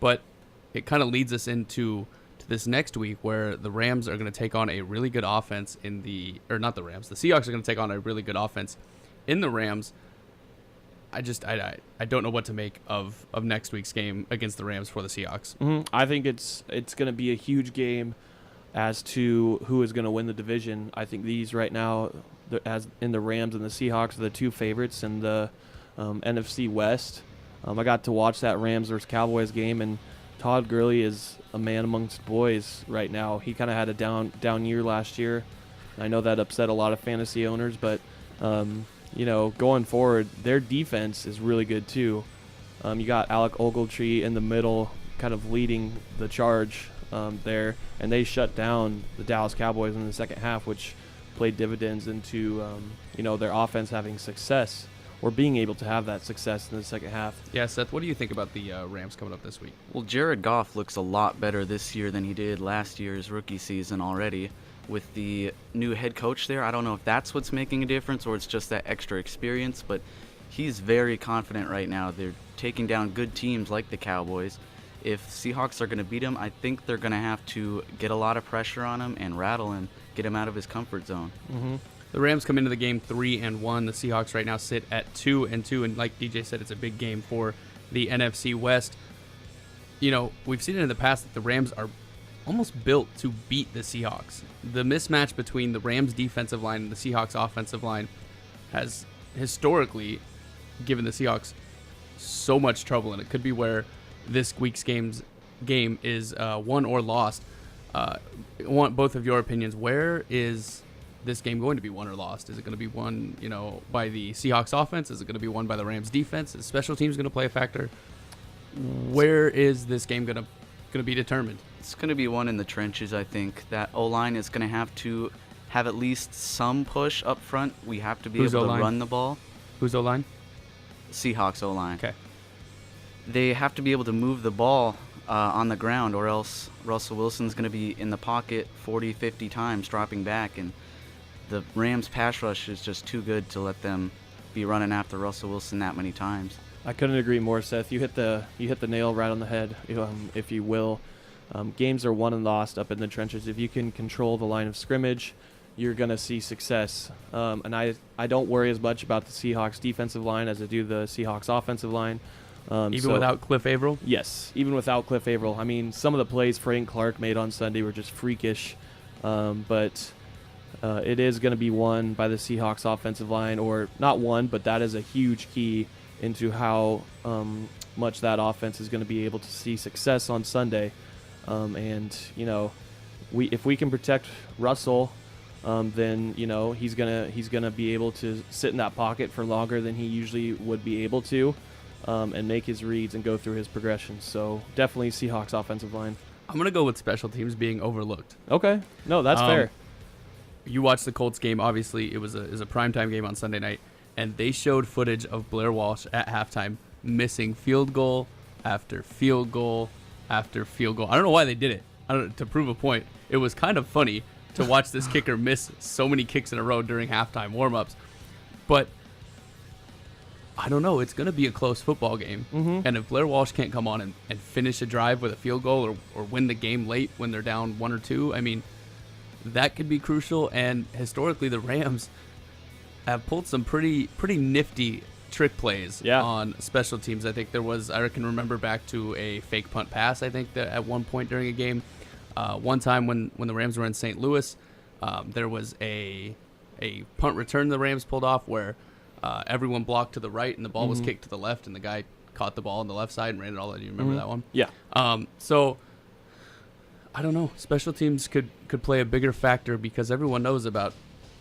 But it kind of leads us into this next week where the Rams are going to take on a really good offense the Seahawks are going to take on a really good offense in the Rams. I don't know what to make of next week's game against the Rams for the Seahawks. I think it's going to be a huge game as to who is going to win the division. I think these right now, as in the Rams and the Seahawks, are the two favorites in the NFC West. I got to watch that Rams versus Cowboys game, and Todd Gurley is a man amongst boys right now. He kind of had a down year last year. I know that upset a lot of fantasy owners, but going forward, their defense is really good too. You got Alec Ogletree in the middle, kind of leading the charge there, and they shut down the Dallas Cowboys in the second half, which played dividends into their offense having success, or being able to have that success in the second half. Yeah, Seth, what do you think about the Rams coming up this week? Well, Jared Goff looks a lot better this year than he did last year's rookie season already. With the new head coach there, I don't know if that's what's making a difference or it's just that extra experience, but he's very confident right now. They're taking down good teams like the Cowboys. If Seahawks are going to beat him, I think they're going to have to get a lot of pressure on him and rattle him, get him out of his comfort zone. The Rams come into the game 3-1. The Seahawks right now sit at 2-2, and like DJ said, it's a big game for the NFC West. We've seen it in the past that the Rams are almost built to beat the Seahawks. The mismatch between the Rams defensive line and the Seahawks offensive line has historically given the Seahawks so much trouble, and it could be where this week's game is won or lost. I want both of your opinions. Where is this game going to be won or lost? Is it going to be won, by the Seahawks offense? Is it going to be won by the Rams defense? Is special teams going to play a factor? Where is this game going to be determined? It's going to be one in the trenches, I think. That O-line is going to have at least some push up front. We have to be able to run the ball. Who's O-line? Seahawks O-line. Okay. They have to be able to move the ball on the ground, or else Russell Wilson's going to be in the pocket 40, 50 times dropping back, and the Rams pass rush is just too good to let them be running after Russell Wilson that many times. I couldn't agree more, Seth. You hit the nail right on the head, if you will. Games are won and lost up in the trenches. If you can control the line of scrimmage, you're going to see success. And I don't worry as much about the Seahawks defensive line as I do the Seahawks offensive line. Even without Cliff Averill? Yes, even without Cliff Averill. I mean, some of the plays Frank Clark made on Sunday were just freakish. But it is going to be won by the Seahawks offensive line, or not won, but that is a huge key into how much that offense is going to be able to see success on Sunday. If we can protect Russell, then he's gonna be able to sit in that pocket for longer than he usually would be able to, and make his reads and go through his progressions. So definitely Seahawks offensive line. I'm gonna go with special teams being overlooked. Okay, no, that's fair. You watched the Colts game. Obviously, it was a primetime game on Sunday night, and they showed footage of Blair Walsh at halftime missing field goal after field goal after field goal. I don't know why they did it. To prove a point. It was kind of funny to watch this kicker miss so many kicks in a row during halftime warmups. But I don't know. It's going to be a close football game. And if Blair Walsh can't come on and finish a drive with a field goal or win the game late when they're down 1 or 2, I mean, that could be crucial. And historically, the Rams have pulled some pretty nifty trick plays on special teams. I think I can remember back to a fake punt pass, I think, that at one point during a game. One time when the Rams were in St. Louis, there was a punt return the Rams pulled off where everyone blocked to the right and the ball was kicked to the left, and the guy caught the ball on the left side and ran it all out. Do you remember that one? Yeah. So I don't know. Special teams could play a bigger factor because everyone knows about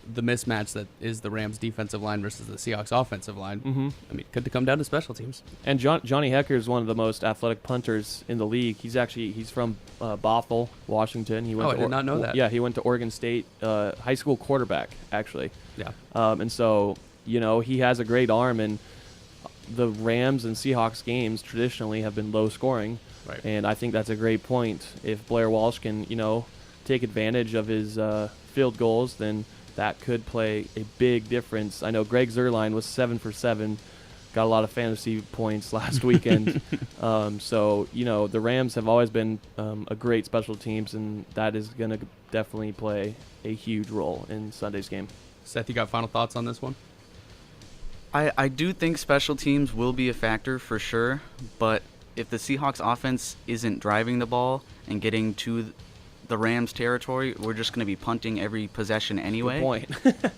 the mismatch that is the Rams defensive line versus the Seahawks offensive line. I mean, it could come down to special teams. And Johnny Hekker is one of the most athletic punters in the league. He's from Bothell, Washington. I did not know that. Yeah, he went to Oregon State, high school quarterback, actually. Yeah. And so, he has a great arm, and the Rams and Seahawks games traditionally have been low scoring. Right. And I think that's a great point. If Blair Walsh can, take advantage of his field goals, then that could play a big difference. I know Greg Zuerlein was 7 for 7 got a lot of fantasy points last weekend. So, the Rams have always been a great special teams, and that is going to definitely play a huge role in Sunday's game. Seth, you got final thoughts on this one? I do think special teams will be a factor for sure, but if the Seahawks offense isn't driving the ball and getting to the Rams territory, we're just going to be punting every possession anyway. Good point.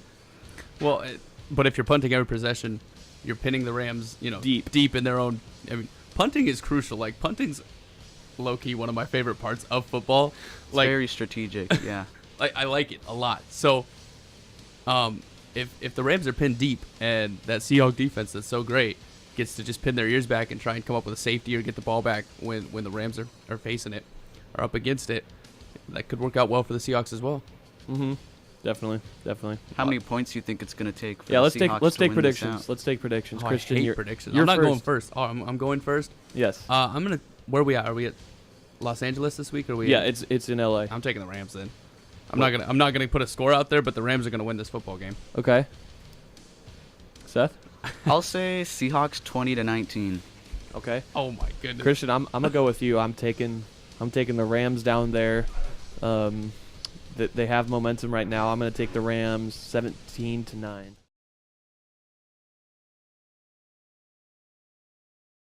Well, but if you're punting every possession, you're pinning the Rams, deep in their own. I mean, punting is crucial. Like, punting's low-key one of my favorite parts of football. It's like, very strategic, yeah. I like it a lot. So, if the Rams are pinned deep and that Seahawks defense that's so great gets to just pin their ears back and try and come up with a safety or get the ball back when the Rams are facing it or up against it, that could work out well for the Seahawks as well. Mm-hmm. Definitely. How many points do you think it's going to take for let's the take Seahawks let's to take win predictions. this out? Let's take predictions. Oh, Christian, I hate you're predictions. you're I'm not first. going first. Oh, I'm going first. Yes. I'm gonna. Where are we at? Are we at Los Angeles this week? Or are we? Yeah, it's in LA. I'm taking the Rams then. I'm not gonna put a score out there, but the Rams are gonna win this football game. Okay. Seth? I'll say Seahawks 20-19. Okay. Oh my goodness. Christian, I'm gonna go with you. I'm taking the Rams down there. They have momentum right now. I'm gonna take the Rams 17-9.